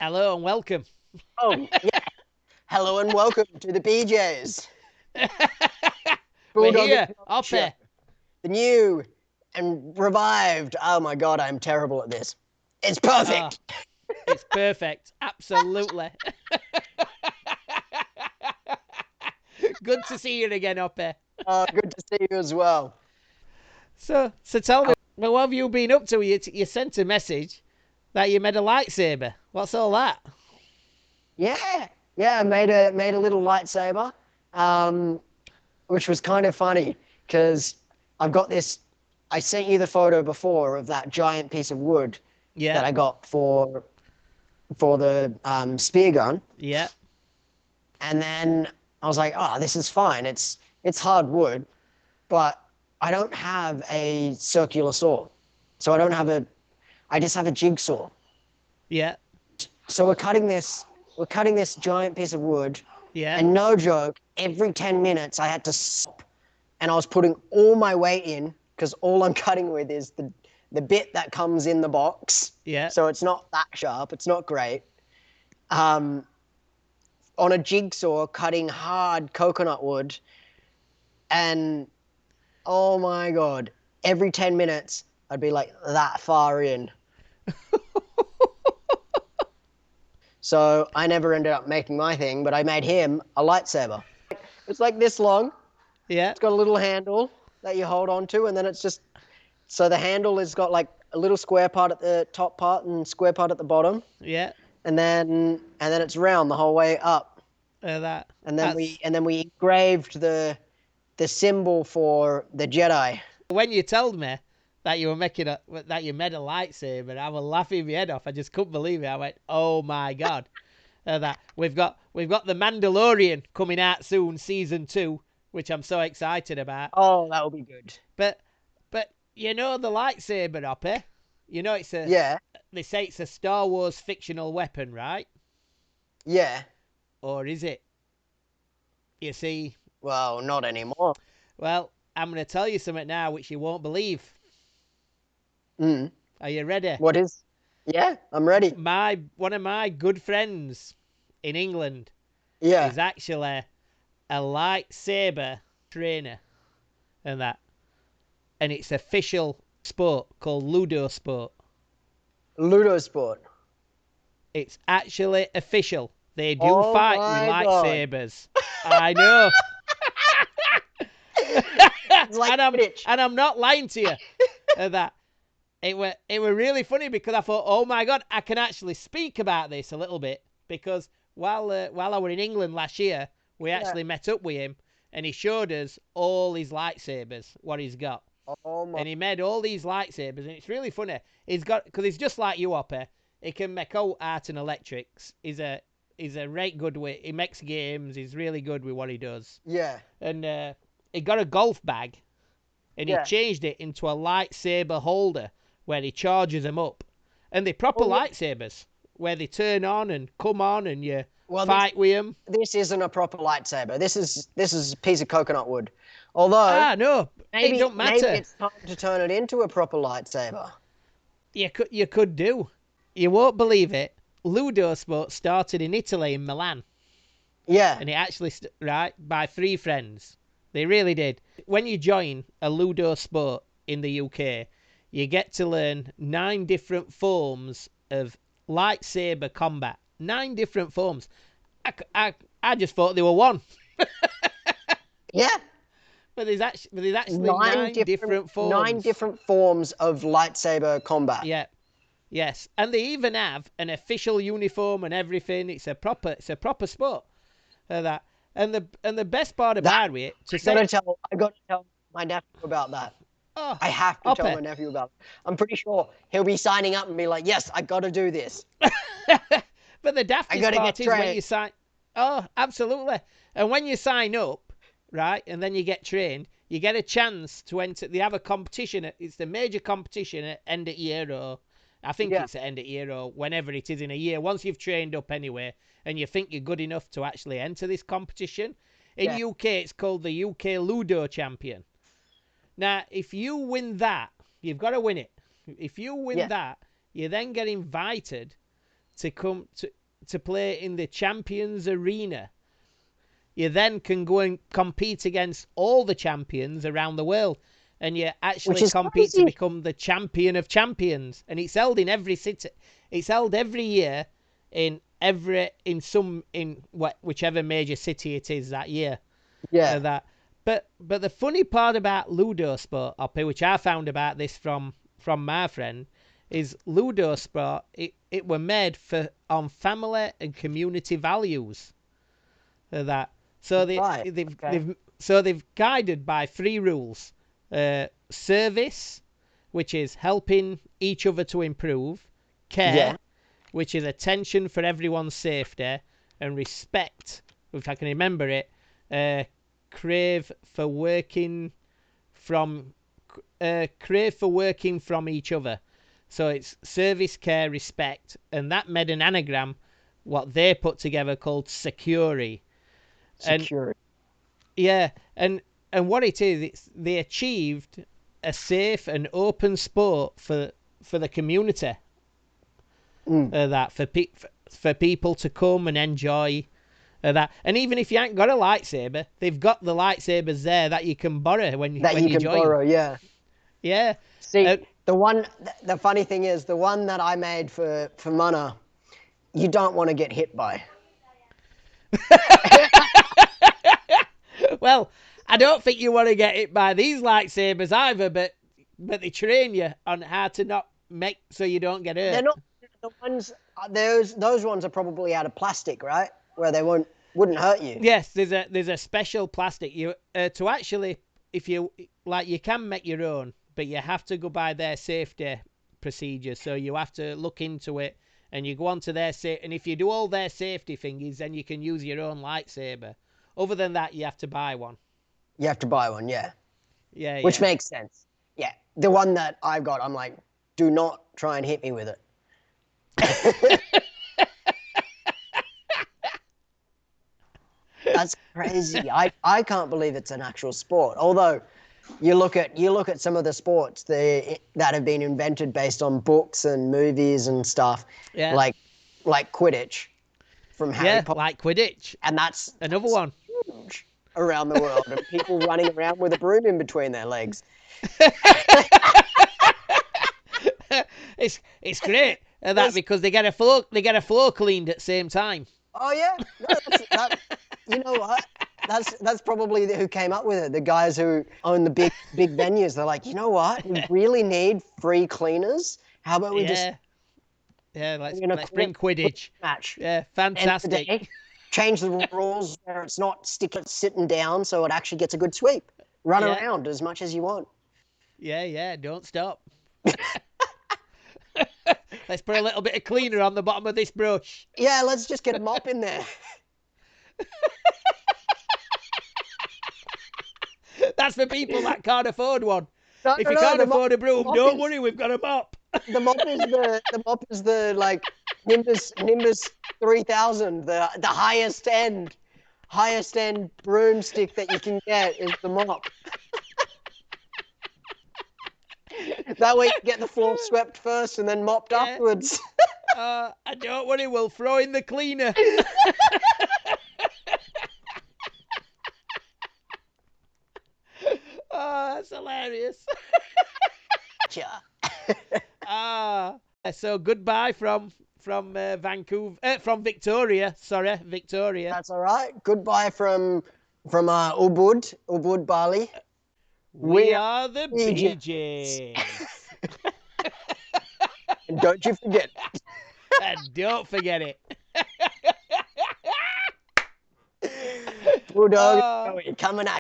Hello and welcome. Oh, yeah. Hello and welcome to the BJs, We're Bulldog and here, Dog Show, Oppie. the new and revived. Oh my God, I'm terrible at this. It's Oh, perfect. it's perfect. Absolutely. Good to see you again, Oppie. Good to see you as well. So tell me, well, what have you been up to? You sent a message that you made a lightsaber. What's all that? Yeah, yeah. I made a little lightsaber, um, which was kind of funny because I've got this. I sent you the photo before of that giant piece of wood Yeah, that I got for the spear gun. yeah, And then I was like, oh, this is fine. It's hard wood, but I don't have a circular saw. So I just have a jigsaw. yeah, So we're cutting this giant piece of wood, yeah. and no joke, every 10 minutes I had to stop and I was putting all my weight in because all I'm cutting with is the bit that comes in the box. Yeah. So it's not that sharp, it's not great. Um, on a jigsaw cutting hard coconut wood, and oh my God, every 10 minutes I'd be like that far in. So I never ended up making my thing, but I made him a lightsaber. It's like this long. Yeah, It's got a little handle that you hold on to, and then it's just so the handle has got like a little square part at the top part and square part at the bottom, yeah. and then it's round the whole way up. That And then we that's and then we engraved the symbol for the Jedi. when you told me that you made a lightsaber. I was laughing my head off. I just couldn't believe it. I went, "Oh my god!" That we've got the Mandalorian coming out soon, season 2, which I'm so excited about. Oh, that will be good. But you know the lightsaber, Oppie. You know Yeah, they say it's a Star Wars fictional weapon, right? yeah. Or is it? You see, Well, not anymore. well, I'm going to tell you something now which you won't believe. Mm. Are you ready? What is? Yeah, I'm ready. My one of my good friends in England Yeah. is actually a lightsaber trainer and that, and it's official sport called Ludo Sport. Ludo Sport. It's actually official. They do Oh fight with my God. lightsabers. I know, It's like and I'm Quidditch. and I'm not lying to you. That it were really funny because I thought, oh my god, I can actually speak about this a little bit because while I were in England last year, we Yeah. actually met up with him and he showed us all his lightsabers, what he's got, Oh my. and he made all these lightsabers, and it's really funny. He's got because he's just like you, Oppe. He can make all art and electrics. He's a right good with. He makes games. He's really good with what he does, Yeah. and he got a golf bag and he Yeah. changed it into a lightsaber holder where he charges them up. And they're proper Well, lightsabers where they turn on and come on and you well, fight with them. this isn't a proper lightsaber. This is a piece of coconut wood. Although Ah, no, it maybe don't maybe matter. it's time to turn it into a proper lightsaber. You could do. You won't believe it. Ludo Sport started in Italy, in Milan, Yeah. and it actually right by 3 friends. They really did. When you join a Ludo Sport in the UK, you get to learn 9 different forms of lightsaber combat. 9 different forms. I just thought there were one, Yeah. but there's actually Nine nine different different nine forms. different forms of lightsaber combat. Yeah, yes, and they even have an official uniform and everything. It's a proper sport. That and the best part That about it to say, I gotta tell my nephew about that. oh, I have to tell Oppe. my nephew about it. I'm pretty sure he'll be signing up and be like, yes, I gotta do this. But the I daftest gotta get part is when trained. you sign. Oh, absolutely. And when you sign up, right, and then you get trained, you get a chance to enter. They have a competition. It's the major competition at end of year, or I think Yeah. it's at end of year, or whenever it is in a year. Once you've trained up anyway, and you think you're good enough to actually enter this competition, in Yeah. UK it's called the UK Ludo Champion. Now, if you win that, you've got to win it. If you win Yeah. that, you then get invited to come to play in the Champions Arena. You then can go and compete against all the champions around the world, and you actually compete to become the champion of champions. And it's held in every city. It's held every year in whichever major city it is that year. Yeah. But the funny part about Ludo Sport, which I found about this from my friend, is Ludo Sport. It were made on family and community values. So they've guided by 3 rules: service, which is helping each other to improve; care, which is attention for everyone's safety; and respect, if I can remember it, crave for working from each other. So it's service, care, respect, and that made an anagram what they put together called Security. And what it is, they achieved a safe and open sport for the community. For people to come and enjoy that. And even if you ain't got a lightsaber, they've got the lightsabers there that you can borrow when you join. Borrow, yeah. Yeah. See, the funny thing is, the one that I made for Mana, you don't want to get hit by. Well, I don't think you want to get hit by these lightsabers either, but they train you on how to not make so you don't get hurt. They're not the ones. Those ones are probably out of plastic, right? Where they wouldn't hurt you. Yes, there's a special plastic to actually, if you like, you can make your own, but you have to go by their safety procedures. So you have to look into it, and you go onto their and if you do all their safety thingies, then you can use your own lightsaber. Other than that, you have to buy one. You have to buy one, yeah. Yeah. Which makes sense. Yeah. The one that I've got, I'm like, do not try and hit me with it. That's crazy. I can't believe it's an actual sport. Although you look at some of the sports that have been invented based on books and movies and stuff. Yeah. Like Quidditch from Harry Potter. Like Quidditch. And that's another one huge around the world, and people running around with a broom in between their legs. It's great because they get a floor cleaned at the same time. Oh yeah, no, you know what? That's probably who came up with it. The guys who own the big venues. They're like, you know what? We really need free cleaners. How about we just let's bring Quidditch match? Yeah, fantastic. Change the rules where it's not sitting down, so it actually gets a good sweep. Run around as much as you want. Yeah, don't stop. Let's put a little bit of cleaner on the bottom of this brush. Yeah, let's just get a mop in there. That's for people that can't afford one. If you can't afford a broom, don't worry, we've got a mop. The mop is the like Nimbus 3000, the highest end broomstick that you can get is the mop. That way you get the floor swept first and then mopped afterwards. And don't worry, we'll throw in the cleaner. Oh, that's hilarious. So goodbye from Vancouver, from Victoria. Sorry, Victoria. That's all right. Goodbye from Ubud, Bali. We are the Bee Gees. And don't you forget. And don't forget it. Bulldog, coming at